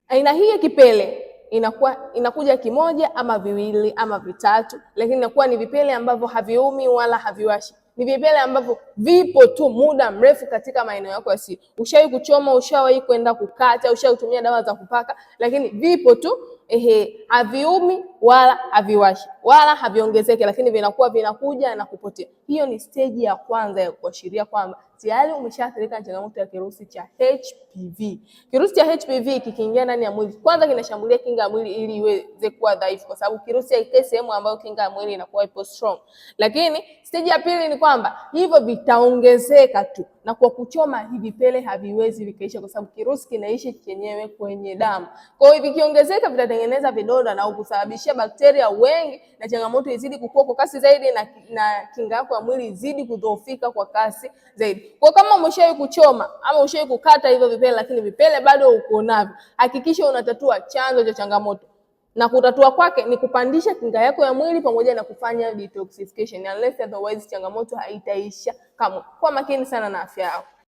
Aina hii ya kipele inakuja kimoja ama viwili ama vitatu, lakini inakuwa ni vipele ambavyo haviumi wala haviwashi. Ni vipele ambavyo vipo tu muda mrefu katika maeneo yako ya siri. Ushawahi kuchoma, ushawahi kwenda kukata, ushawahi kutumia dawa za kupaka, lakini vipo tu, haviumi wala haviwashi wala haviongezeki, lakini vinakuwa vinakuja na kupotea. Hiyo ni stage ya kwanza ya kuashiria kwamba tayari umeshaathirika na changamoto ya kirusi cha HPV. Kirusi cha HPV kikiingia ndani ya mwili, kwanza kinashambulia kinga ya mwili ili iweze kuwa dhaifu, kwa sababu kirusi haikai sehemu ambayo kinga ya mwili inakuwa ipo strong. Lakini stage ya pili ni kwamba hivyo vitaongezeka tu, na kwa kuchoma hivi vipele haviwezi vikaisha, kwa sababu kirusi kinaishi chenyewe kwenye damu. Kwa hiyo vikiongezeka vitatengeneza vidonda na kusababishia bakteria wengi na changamoto izidi kukua kwa kasi zaidi, na kinga yako ya mwili izidi kudhoofika kwa kasi zaidi. Kwa kama umeshawahi kuchoma ama umeshawahi kukata hivyo vipele, lakini vipele bado uko navyo, hakikisha unatatua chanzo cha changamoto, na kutatua kwake ni kupandisha kinga yako ya mwili pamoja na kufanya detoxification, unless otherwise changamoto haitaisha kamwe. Kwa makini sana na afya yako.